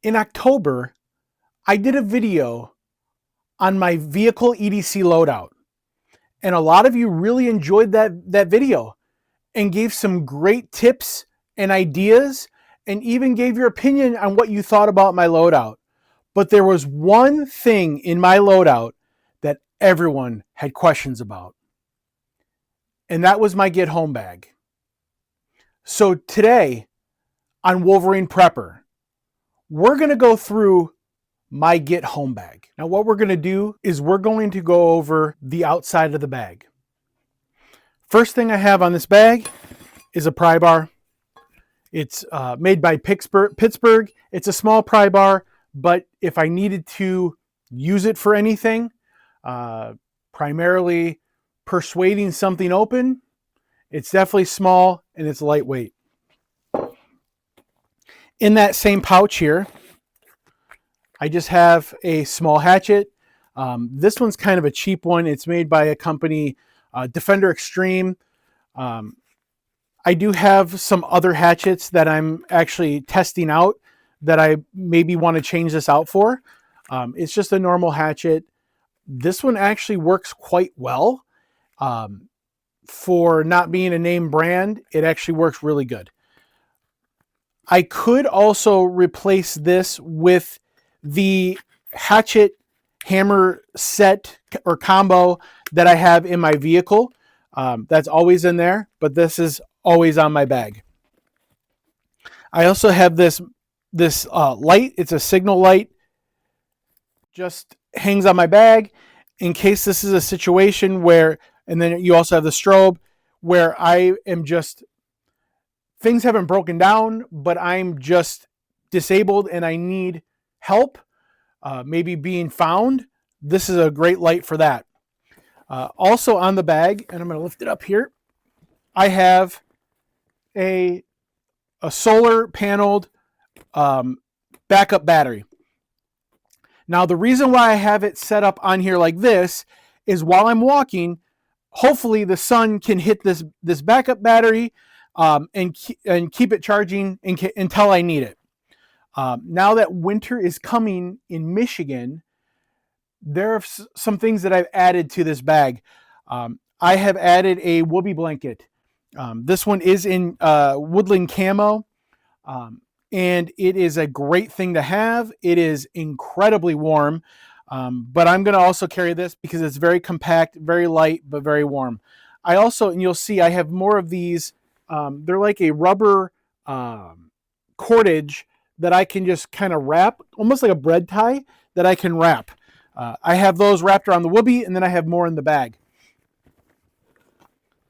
In October, I did a video on my vehicle EDC loadout. And a lot of you really enjoyed that video and gave some great tips and ideas and even gave your opinion on what you thought about my loadout. But there was one thing in my loadout that everyone had questions about. And that was my get home bag. So today on Wolverine Prepper, we're going to go through my get home bag. Now what we're going to do is we're going to go over the outside of the bag. First thing I have on this bag is a pry bar. It's made by Pittsburgh. It's a small pry bar, but if I needed to use it for anything, primarily persuading something open, it's definitely small and it's lightweight. In that same pouch here, I just have a small hatchet. This one's kind of a cheap one. It's made by a company, Defender Extreme. I do have some other hatchets that I'm actually testing out that I maybe want to change this out for. It's just a normal hatchet. This one actually works quite well. For not being a name brand, it actually works really good. I could also replace this with the hatchet hammer set or combo that I have in my vehicle. That's always in there, but this is always on my bag. I also have this light. It's a signal light. Just hangs on my bag in case this is a situation where, and then you also have the strobe where I am just, things haven't broken down, but I'm just disabled and I need help, maybe being found. This is a great light for that. Also on the bag, and I'm going to lift it up here, I have a solar paneled backup battery. Now, the reason why I have it set up on here like this is while I'm walking, hopefully the sun can hit this backup battery and keep it charging until I need it. Now that winter is coming in Michigan, there are some things that I've added to this bag. I have added a whoopee blanket. This one is in woodland camo, and it is a great thing to have. It is incredibly warm, but I'm going to also carry this because it's very compact, very light, but very warm. I also, and you'll see, I have more of these. They're like a rubber cordage that I can just kind of wrap, almost like a bread tie that I can wrap. I have those wrapped around the whoopee, and then I have more in the bag.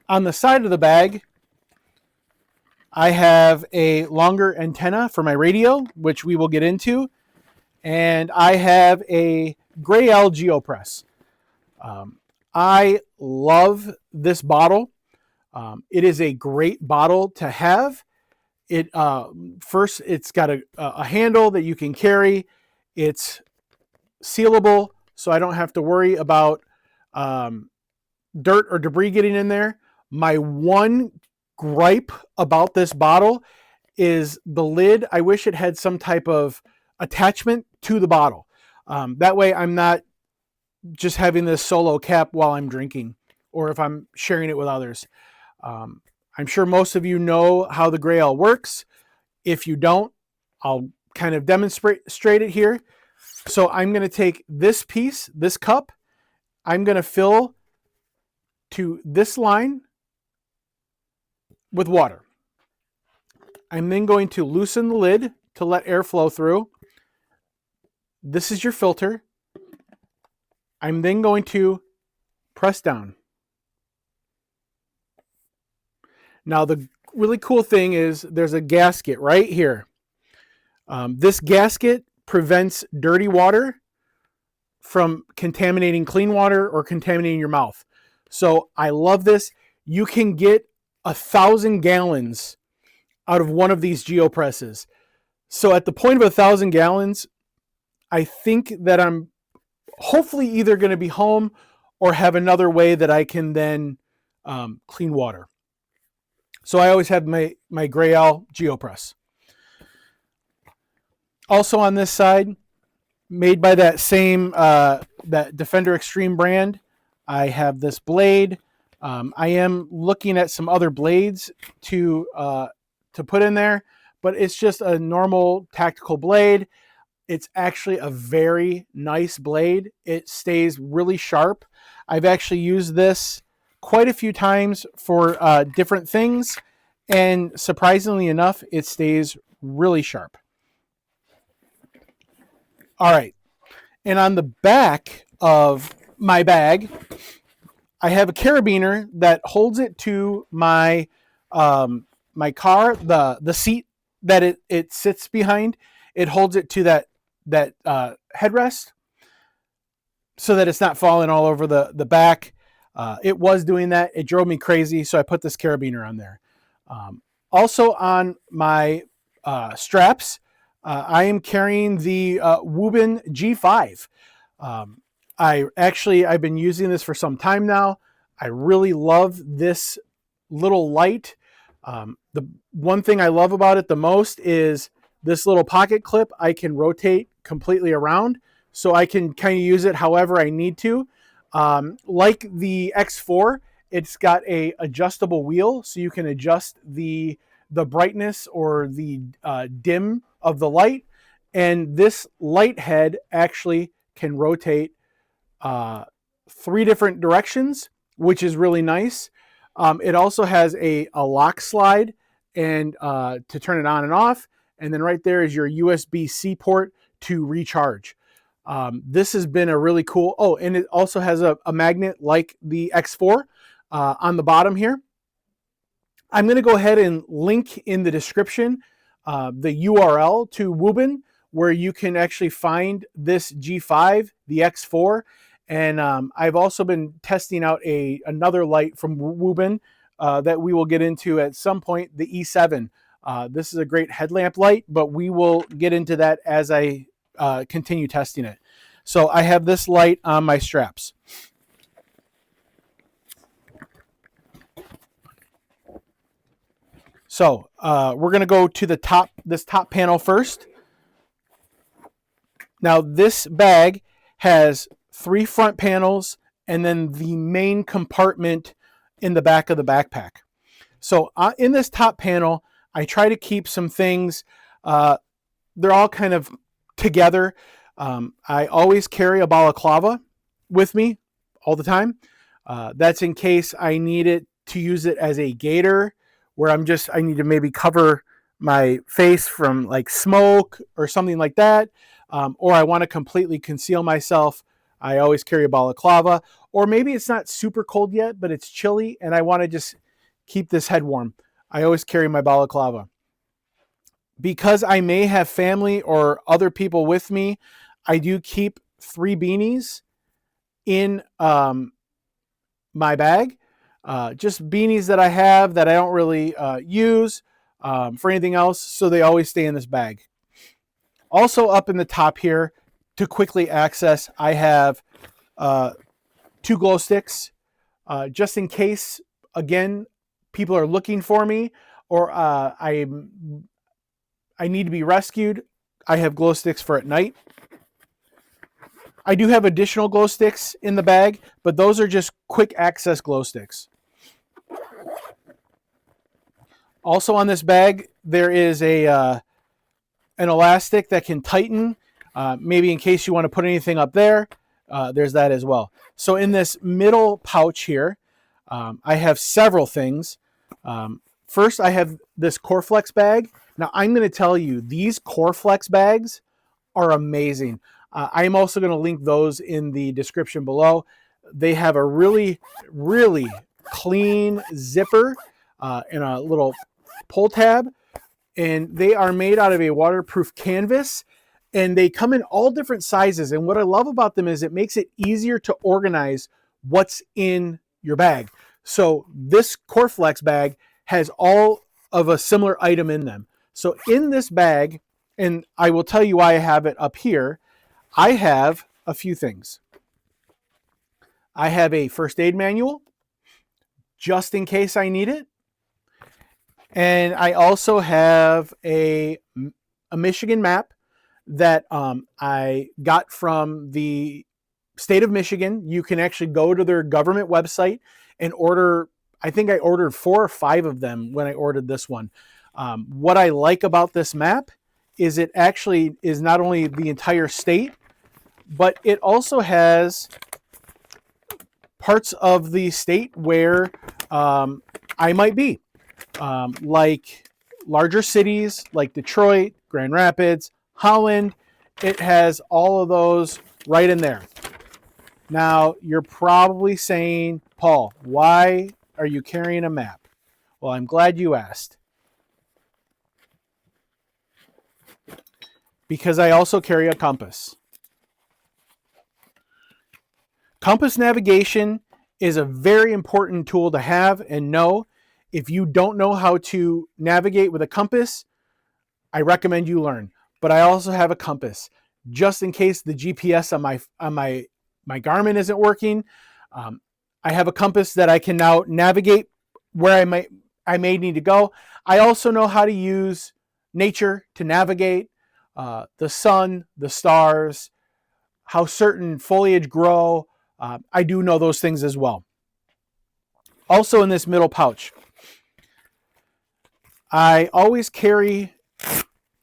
On the side of the bag, I have a longer antenna for my radio, which we will get into, and I have a Gray L GeoPress. I love this bottle. It is a great bottle to have. First, it's got a handle that you can carry. It's sealable, so I don't have to worry about dirt or debris getting in there. My one gripe about this bottle is the lid. I wish it had some type of attachment to the bottle. That way I'm not just having this solo cap while I'm drinking or if I'm sharing it with others. I'm sure most of you know how the Gray L works. If you don't, I'll kind of demonstrate it here. So I'm going to take this piece, this cup, I'm going to fill to this line with water. I'm then going to loosen the lid to let air flow through. This is your filter. I'm then going to press down. Now the really cool thing is there's a gasket right here. This gasket prevents dirty water from contaminating clean water or contaminating your mouth. So I love this. You can get 1,000 gallons out of one of these GeoPresses. So at the point of 1,000 gallons, I think that I'm hopefully either going to be home or have another way that I can then clean water. So I always have my Gray L GeoPress. Also on this side, made by that same that Defender Extreme brand, I have this blade. I am looking at some other blades to put in there, but it's just a normal tactical blade. It's actually a very nice blade. It stays really sharp. I've actually used this quite a few times for different things, and surprisingly enough, it stays really sharp. All right. And on the back of my bag, I have a carabiner that holds it to my my car, the seat that it sits behind. It holds it to that headrest so that it's not falling all over the back. It was doing that. It drove me crazy, so I put this carabiner on there. Also on my straps, I am carrying the Woobin G5. I've been using this for some time now. I really love this little light. The one thing I love about it the most is this little pocket clip. I can rotate completely around, so I can kind of use it however I need to. Like the X4, it's got a adjustable wheel, so you can adjust the brightness or the dim of the light. And this light head actually can rotate 3 different directions, which is really nice. It also has a lock slide and to turn it on and off. And then right there is your USB-C port to recharge. This has been a really cool. Oh, and it also has a magnet like the X4 on the bottom here. I'm going to go ahead and link in the description the URL to Woobin, where you can actually find this G5, the X4. And I've also been testing out another light from Woobin that we will get into at some point, the E7. This is a great headlamp light, but we will get into that as I continue testing it. So I have this light on my straps. So we're going to go to this top panel first. Now this bag has 3 front panels and then the main compartment in the back of the backpack. So in this top panel, I try to keep some things, they're all kind of together. I always carry a balaclava with me all the time. That's in case I need it to use it as a gaiter, where I need to maybe cover my face from like smoke or something like that. Or I want to completely conceal myself. I always carry a balaclava. Or maybe it's not super cold yet, but it's chilly and I want to just keep this head warm. I always carry my balaclava. Because I may have family or other people with me, I do keep 3 beanies in my bag. Just beanies that I have that I don't really use for anything else, so they always stay in this bag. Also up in the top here, to quickly access, I have 2 glow sticks, just in case, again, people are looking for me or I need to be rescued. I have glow sticks for at night. I do have additional glow sticks in the bag, but those are just quick access glow sticks. Also on this bag, there is an elastic that can tighten, maybe in case you want to put anything up there. There's that as well. So in this middle pouch here, I have several things. First, I have this Coreflex bag. Now, I'm going to tell you, these Coreflex bags are amazing. I'm also going to link those in the description below. They have a really, really clean zipper and a little pull tab. And they are made out of a waterproof canvas. And they come in all different sizes. And what I love about them is it makes it easier to organize what's in your bag. So this Coreflex bag has all of a similar item in them. So in this bag, and I will tell you why I have it up here, I have a few things. I have a first aid manual, just in case I need it. And I also have a Michigan map that I got from the state of Michigan. You can actually go to their government website and order. I think I ordered 4 or 5 of them when I ordered this one. What I like about this map is it actually is not only the entire state, but it also has parts of the state where I might be, like larger cities like Detroit, Grand Rapids, Holland. It has all of those right in there. Now, you're probably saying, Paul, why are you carrying a map? Well, I'm glad you asked. Because I also carry a compass. Compass navigation is a very important tool to have and know. If you don't know how to navigate with a compass, I recommend you learn. But I also have a compass just in case the GPS on my Garmin isn't working. I have a compass that I can now navigate where I may need to go. I also know how to use nature to navigate the sun, the stars, how certain foliage grow. I do know those things as well. Also in this middle pouch, I always carry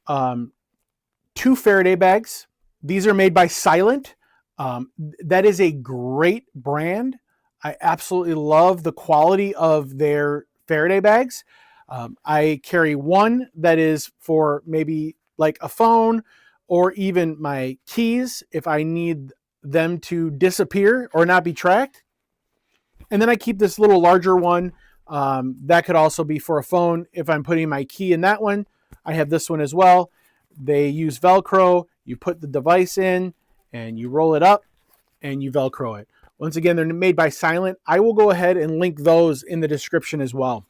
2 Faraday bags. These are made by Silent. That is a great brand. I absolutely love the quality of their Faraday bags. I carry one that is for maybe like a phone or even my keys if I need them to disappear or not be tracked. And then I keep this little larger one that could also be for a phone. If I'm putting my key in that one, I have this one as well. They use Velcro. You put the device in and you roll it up and you Velcro it. Once again, they're made by Silent. I will go ahead and link those in the description as well.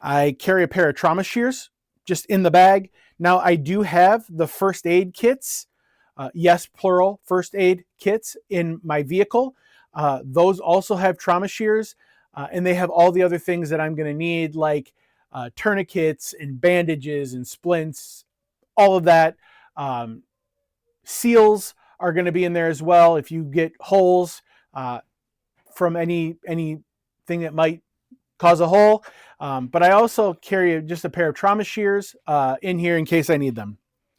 I carry a pair of trauma shears just in the bag. Now, I do have the first aid kits, yes, plural, first aid kits in my vehicle. Those also have trauma shears, and they have all the other things that I'm going to need, like tourniquets and bandages and splints, all of that. Seals are going to be in there as well if you get holes from anything that might cause a hole. But I also carry just a pair of trauma shears in here in case I need them.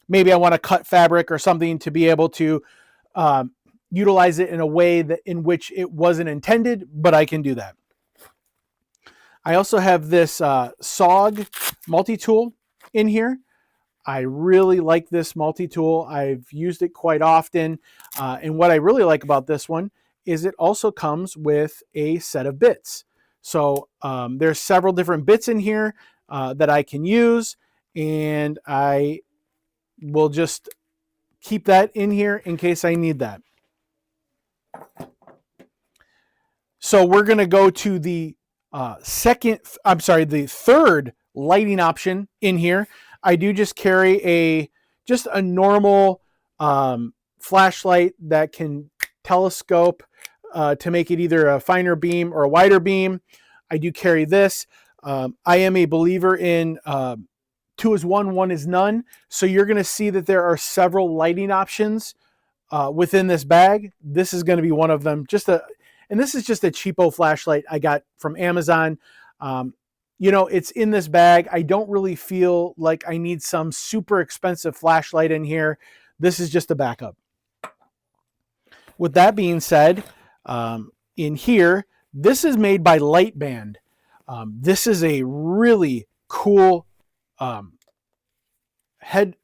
Maybe I want to cut fabric or something to be able to utilize it in a way that in which it wasn't intended, but I can do that. I also have this SOG multi-tool in here. I really like this multi-tool. I've used it quite often. And what I really like about this one is it also comes with a set of bits. So there's several different bits in here that I can use, and I will just keep that in here in case I need that. So we're going to go to the the third lighting option in here. I do just carry just a normal flashlight that can telescope to make it either a finer beam or a wider beam. I do carry this. I am a believer in 2 is 1, 1 is none. So you're going to see that there are several lighting options within this bag. This is going to be one of them. And this is just a cheapo flashlight I got from Amazon. It's in this bag. I don't really feel like I need some super expensive flashlight in here. This is just a backup. With that being said, in here, this is made by Lightband. This is a really cool headband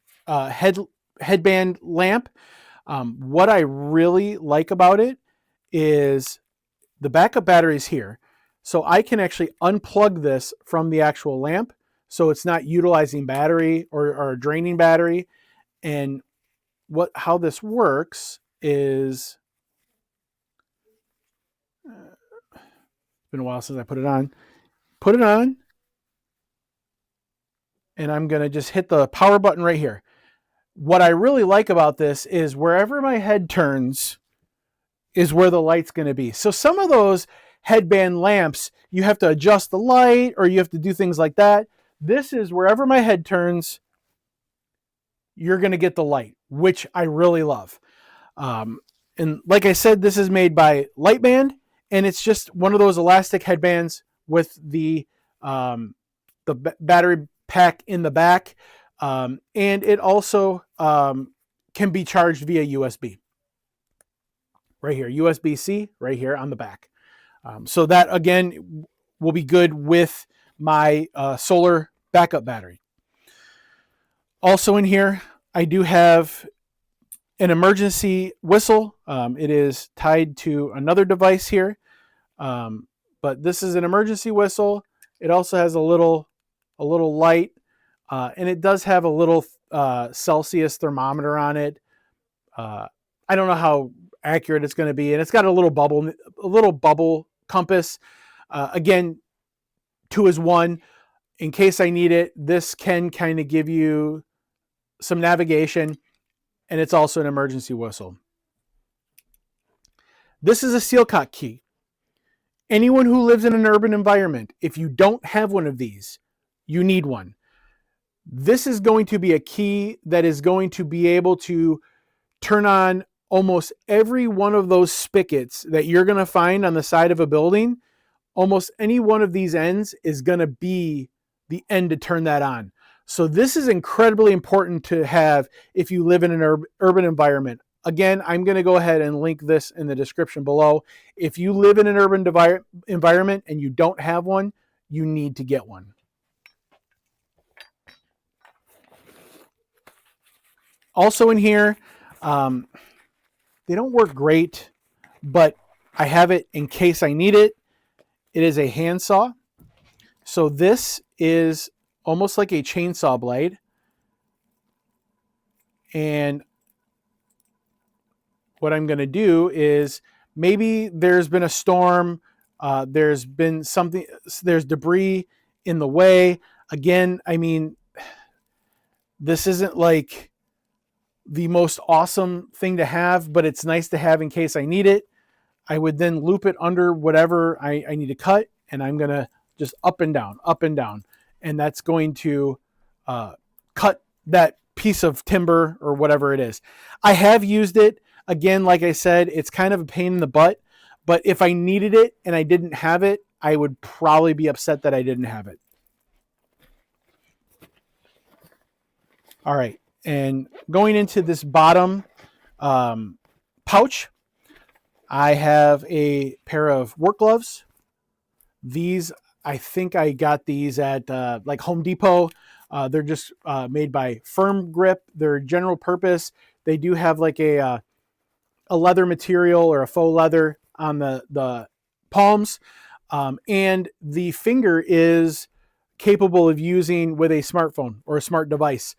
lamp. What I really like about it is the backup battery is here. So I can actually unplug this from the actual lamp. So it's not utilizing battery or draining battery. And how this works is, it's been a while since I put it on. Put it on. And I'm going to just hit the power button right here. What I really like about this is wherever my head turns is where the light's going to be. So some of those headband lamps, you have to adjust the light or you have to do things like that. This is wherever my head turns, you're going to get the light, which I really love. And like I said, this is made by Lightband, and it's just one of those elastic headbands with the battery pack in the back, and it also can be charged via USB. Right here, USB-C, right here on the back. So that again will be good with my solar backup battery. Also in here, I do have an emergency whistle. It is tied to another device here, but this is an emergency whistle. It also has a little light, and it does have a little Celsius thermometer on it. I don't know how accurate it's going to be, and it's got a little bubble compass. Again, 2 is 1. In case I need it, this can kind of give you some navigation, and it's also an emergency whistle. This is a Sealcock key. Anyone who lives in an urban environment, if you don't have one of these, you need one. This is going to be a key that is going to be able to turn on almost every one of those spigots that you're going to find on the side of a building. Almost any one of these ends is going to be the end to turn that on. So this is incredibly important to have if you live in an urban environment. Again, I'm going to go ahead and link this in the description below. If you live in an urban environment and you don't have one, you need to get one. Also in here, they don't work great, but I have it in case I need it. It is a handsaw. So this is almost like a chainsaw blade. And what I'm going to do is, maybe there's been a storm, there's been something, there's debris in the way. Again, I mean, this isn't like the most awesome thing to have, but it's nice to have in case I need it. I would then loop it under whatever I need to cut, and I'm going to just up and down, and that's going to cut that piece of timber or whatever it is. I have used it. Again, like I said, it's kind of a pain in the butt, but if I needed it and I didn't have it, I would probably be upset that I didn't have it. All right, and going into this bottom pouch, I have a pair of work gloves. These, I think I got these at like Home Depot. They're just made by Firm Grip. They're general purpose. They do have like a leather material or a faux leather on the palms, and the finger is capable of using with a smartphone or a smart device.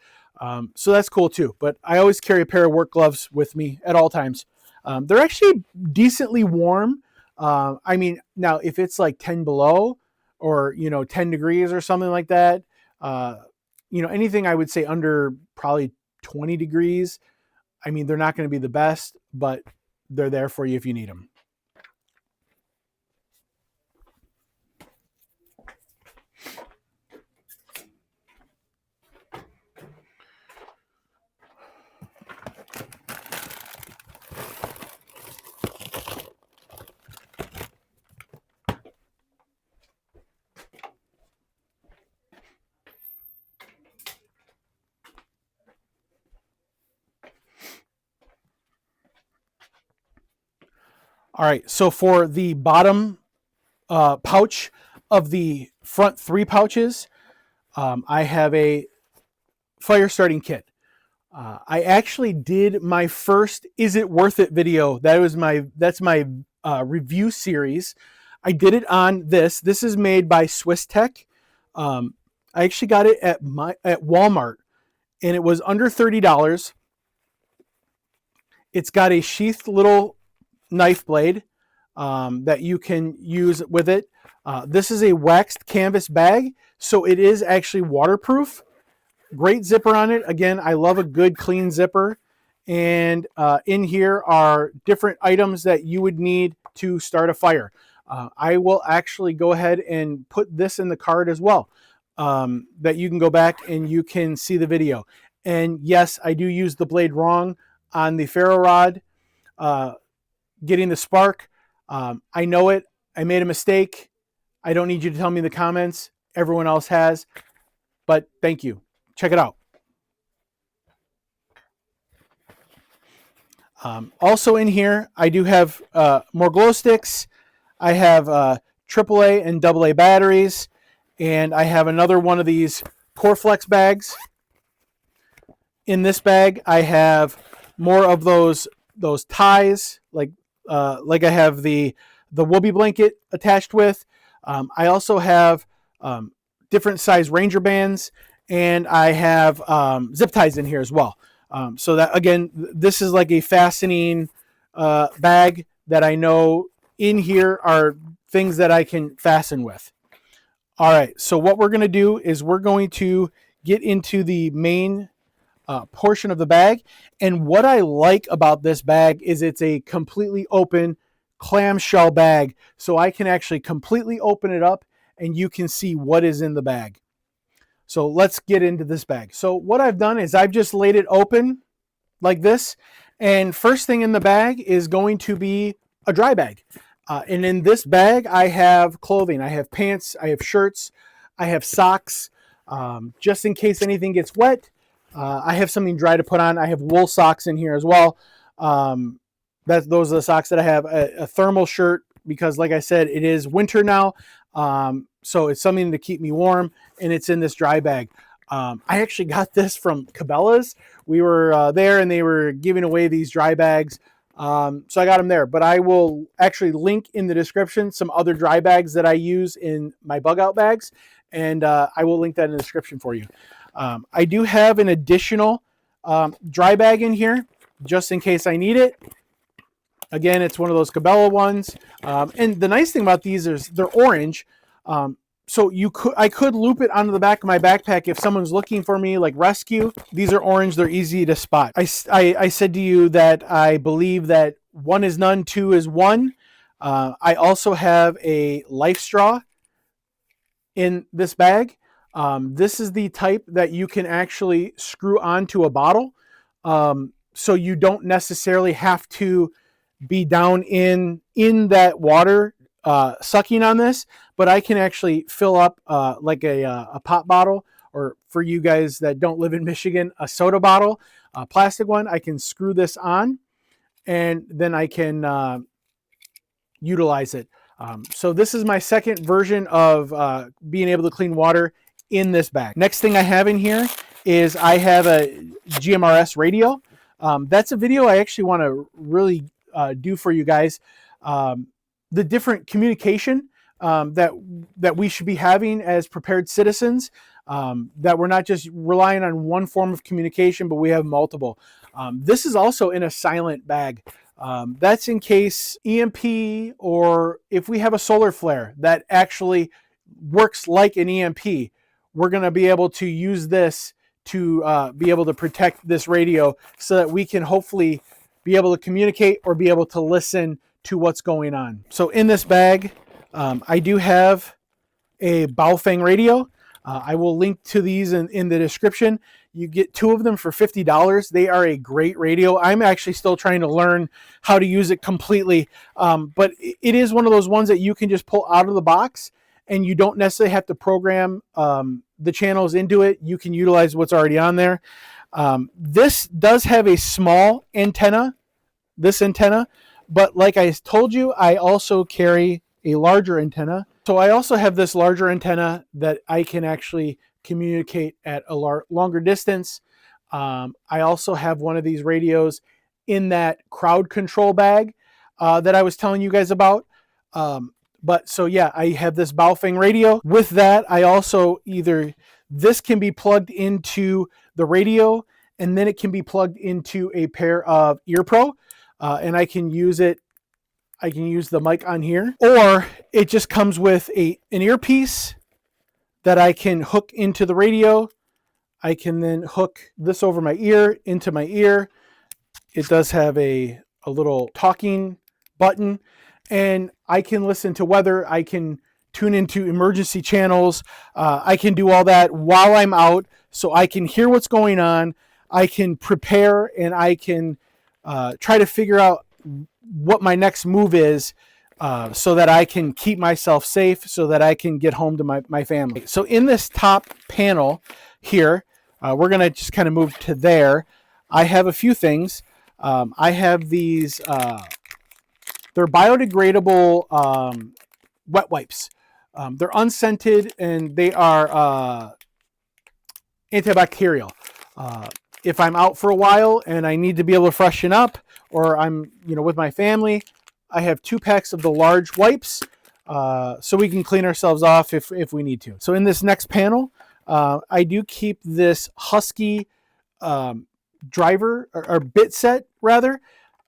So that's cool too. But I always carry a pair of work gloves with me at all times. They're actually decently warm. I mean, now if it's like 10 below or, 10 degrees or something like that, anything I would say under probably 20 degrees, I mean, they're not going to be the best, but they're there for you if you need them. All right, so for the bottom pouch of the front 3 pouches, I have a fire starting kit. I actually did my first "Is It Worth It" video. That's my review series. I did it on this. This is made by Swiss Tech. I actually got it at Walmart, and it was under $30. It's got a sheathed little knife blade that you can use with it. This is a waxed canvas bag, so it is actually waterproof. Great zipper on it. Again, I love a good clean zipper. And in here are different items that you would need to start a fire. I will actually go ahead and put this in the card as well, that you can go back and you can see the video. And yes, I do use the blade wrong on the ferro rod, getting the spark. I know it. I made a mistake. I don't need you to tell me in the comments. Everyone else has. But thank you. Check it out. Also in here, I do have more glow sticks. I have AAA and AA batteries. And I have another one of these Coreflex bags. In this bag, I have more of those ties, like I have the whoopee blanket attached with. I also have different size Ranger bands, and I have zip ties in here as well. So that, again, this is like a fastening bag that I know in here are things that I can fasten with. All right, so what we're going to do is we're going to get into the main portion of the bag. And what I like about this bag is it's a completely open clamshell bag. So I can actually completely open it up and you can see what is in the bag. So let's get into this bag. So what I've done is I've just laid it open like this. And first thing in the bag is going to be a dry bag. And in this bag, I have clothing. I have pants, I have shirts, I have socks, just in case anything gets wet. I have something dry to put on. I have wool socks in here as well. Those are the socks that I have. A thermal shirt, because like I said, it is winter now. So it's something to keep me warm, and it's in this dry bag. I actually got this from Cabela's. We were there, and they were giving away these dry bags. So I got them there, but I will actually link in the description some other dry bags that I use in my bug out bags, and I will link that in the description for you. I do have an additional dry bag in here just in case I need it. Again, it's one of those Cabela ones. And the nice thing about these is they're orange. So I could loop it onto the back of my backpack if someone's looking for me, like rescue. These are orange. They're easy to spot. I said to you that I believe that one is none, two is one. I also have a life straw in this bag. This is the type that you can actually screw onto a bottle. So you don't necessarily have to be down in that water sucking on this, but I can actually fill up like a pop bottle, or for you guys that don't live in Michigan, a soda bottle, a plastic one. I can screw this on and then I can utilize it. So this is my second version of being able to clean water in this bag. Next thing I have in here is I have a GMRS radio. That's a video I actually want to really do for you guys. The different communication that we should be having as prepared citizens, that we're not just relying on one form of communication, but we have multiple. This is also in a silent bag. That's in case EMP, or if we have a solar flare that actually works like an EMP, we're going to be able to use this to be able to protect this radio so that we can hopefully be able to communicate or be able to listen to what's going on. So in this bag, I do have a Baofeng radio. I will link to these in the description. You get 2 of them for $50. They are a great radio. I'm actually still trying to learn how to use it completely. But it is one of those ones that you can just pull out of the box, and you don't necessarily have to program the channels into it. You can utilize what's already on there. This does have a small antenna, this antenna, but like I told you, I also carry a larger antenna. So I also have this larger antenna that I can actually communicate at a longer distance. I also have one of these radios in that crowd control bag that I was telling you guys about. But so yeah, I have this Baofeng radio. With that, I also this can be plugged into the radio, and then it can be plugged into a pair of EarPro, and I can use it. I can use the mic on here, or it just comes with an earpiece that I can hook into the radio. I can then hook this over my ear into my ear. It does have a little talking button, and I can listen to weather. I can tune into emergency channels. I can do all that while I'm out, so I can hear what's going on. I can prepare and I can try to figure out what my next move is, so that I can keep myself safe, so that I can get home to my family. So in this top panel here, we're going to just kind of move to there. I have a few things. I have these, they're biodegradable wet wipes. They're unscented and they are antibacterial. If I'm out for a while and I need to be able to freshen up, or I'm with my family, I have 2 packs of the large wipes, so we can clean ourselves off if we need to. So in this next panel, I do keep this Husky driver or bit set rather.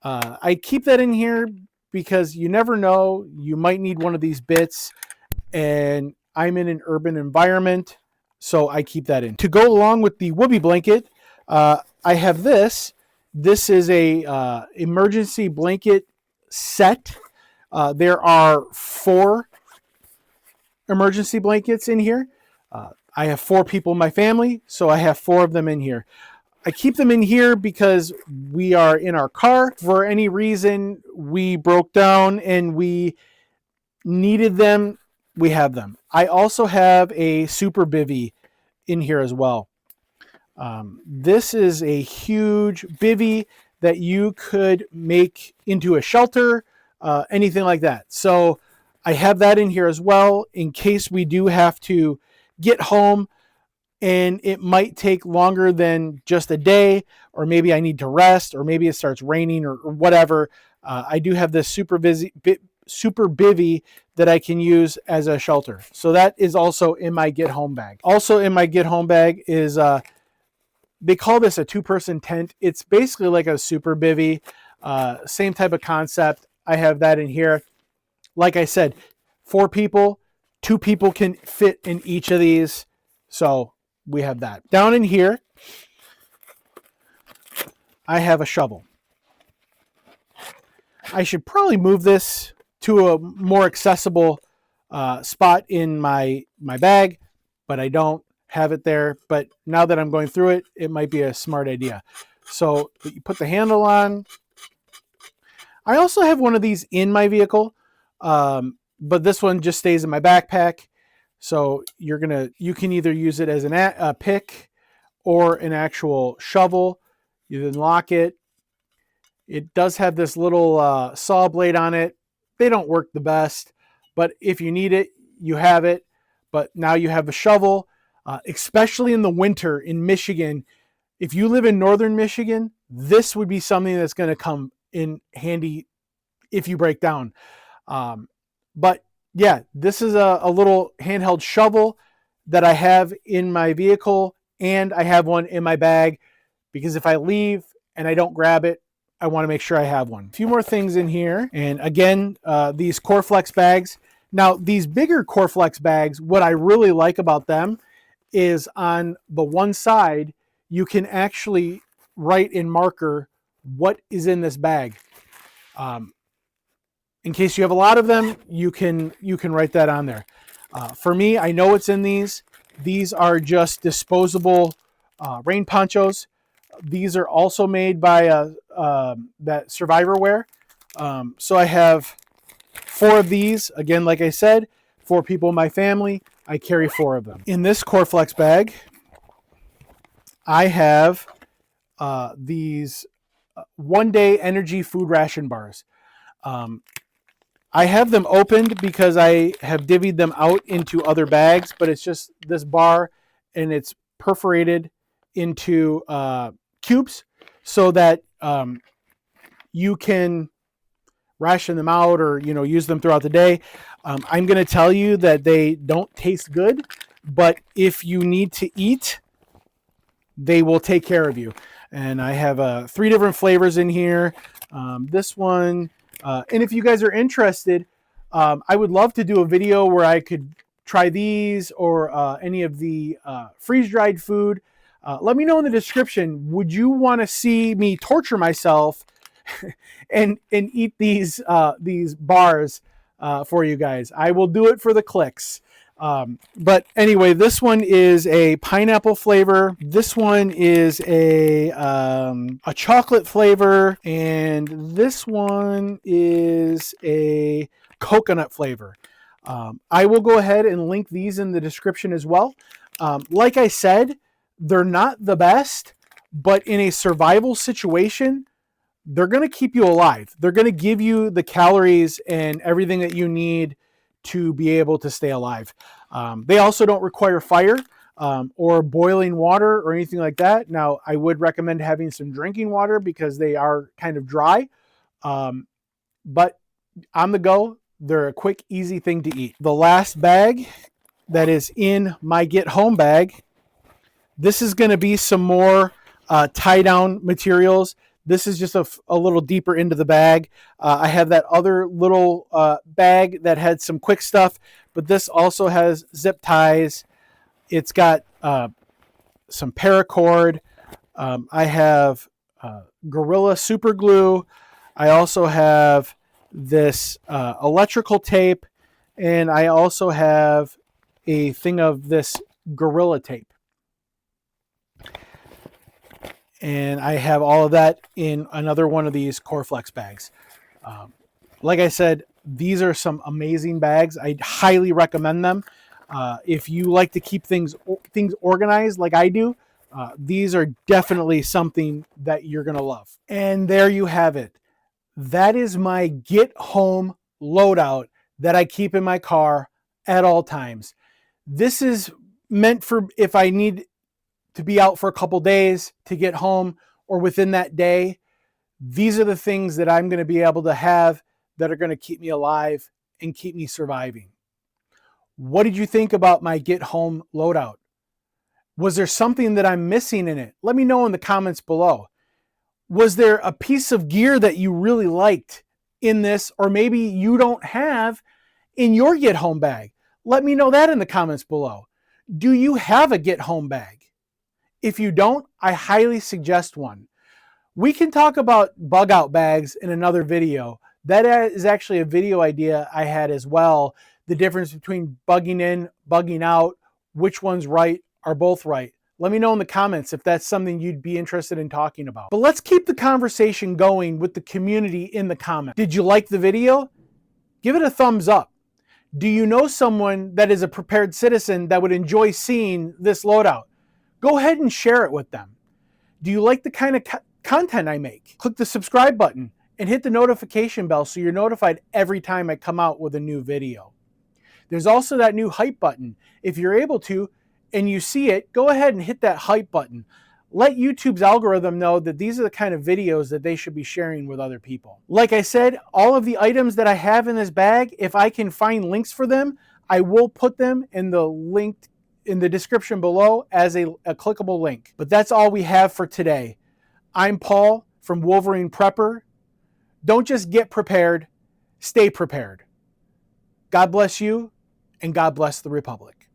I keep that in here because you never know, you might need one of these bits, and I'm in an urban environment, so I keep that in. To go along with the whoopee blanket, I have this. This is a emergency blanket set. There are 4 emergency blankets in here. I have 4 people in my family, so I have 4 of them in here. I keep them in here because we are in our car. For any reason we broke down and we needed them, we have them. I also have a super bivvy in here as well. This is a huge bivvy that you could make into a shelter, anything like that. So I have that in here as well in case we do have to get home and it might take longer than just a day, or maybe I need to rest, or maybe it starts raining or whatever. I do have this super bivvy that I can use as a shelter. So that is also in my get home bag. Also in my get home bag is, they call this a 2-person tent. It's basically like a super bivvy, same type of concept. I have that in here. Like I said, 4 people, 2 people can fit in each of these. So we have that. Down in here, I have a shovel. I should probably move this to a more accessible spot in my bag, but I don't have it there. But now that I'm going through it, it might be a smart idea. So you put the handle on. I also have one of these in my vehicle, but this one just stays in my backpack. So you can either use it as a pick or an actual shovel. You then lock it. It does have this little saw blade on it. They don't work the best, but if you need it, you have it. But now you have a shovel, especially in the winter in Michigan. If you live in northern Michigan, this would be something that's going to come in handy if you break down. But yeah, this is a little handheld shovel that I have in my vehicle, and I have one in my bag because if I leave and I don't grab it, I want to make sure I have one. A few more things in here. And again, these Coreflex bags. Now, these bigger Coreflex bags, what I really like about them is on the one side, you can actually write in marker what is in this bag. In case you have a lot of them, you can write that on there. For me, I know it's in these. These are just disposable rain ponchos. These are also made by that Survivorware. So I have 4 of these. Again, like I said, 4 people in my family. I carry 4 of them. In this Coreflex bag, I have these 1-day energy food ration bars. I have them opened because I have divvied them out into other bags, but it's just this bar and it's perforated into cubes so that you can ration them out or use them throughout the day. I'm going to tell you that they don't taste good, but if you need to eat, they will take care of you. And I have 3 different flavors in here. This one, and if you guys are interested, I would love to do a video where I could try these or any of the freeze-dried food. Let me know in the description. Would you want to see me torture myself and eat these bars for you guys? I will do it for the clicks. But anyway, this one is a pineapple flavor. This one is a chocolate flavor, and this one is a coconut flavor. I will go ahead and link these in the description as well. Like I said, they're not the best, but in a survival situation, they're going to keep you alive. They're going to give you the calories and everything that you need to be able to stay alive. They also don't require fire or boiling water or anything like that. Now, I would recommend having some drinking water because they are kind of dry. But on the go, they're a quick, easy thing to eat. The last bag that is in my get home bag, this is going to be some more tie down materials. This is just a little deeper into the bag. I have that other little bag that had some quick stuff, but this also has zip ties. It's got some paracord. I have Gorilla Super Glue. I also have this electrical tape, and I also have a thing of this Gorilla tape. And I have all of that in another one of these Coreflex bags. Like I said, these are some amazing bags. I highly recommend them. If you like to keep things organized like I do, these are definitely something that you're going to love. And there you have it. That is my get home loadout that I keep in my car at all times. This is meant for if I need to be out for a couple days to get home or within that day. These are the things that I'm going to be able to have that are going to keep me alive and keep me surviving. What did you think about my get home loadout? Was there something that I'm missing in it? Let me know in the comments below. Was there a piece of gear that you really liked in this, or maybe you don't have in your get home bag? Let me know that in the comments below. Do you have a get home bag? If you don't, I highly suggest one. We can talk about bug out bags in another video. That is actually a video idea I had as well. The difference between bugging in, bugging out, which one's right, are both right. Let me know in the comments if that's something you'd be interested in talking about. But let's keep the conversation going with the community in the comments. Did you like the video? Give it a thumbs up. Do you know someone that is a prepared citizen that would enjoy seeing this loadout? Go ahead and share it with them. Do you like the kind of content I make? Click the subscribe button and hit the notification bell so you're notified every time I come out with a new video. There's also that new hype button. If you're able to and you see it, go ahead and hit that hype button. Let YouTube's algorithm know that these are the kind of videos that they should be sharing with other people. Like I said, all of the items that I have in this bag, if I can find links for them, I will put them in the description below as a clickable link. But that's all we have for today. I'm Paul from Wolverine Prepper. Don't just get prepared, stay prepared. God bless you, and God bless the Republic.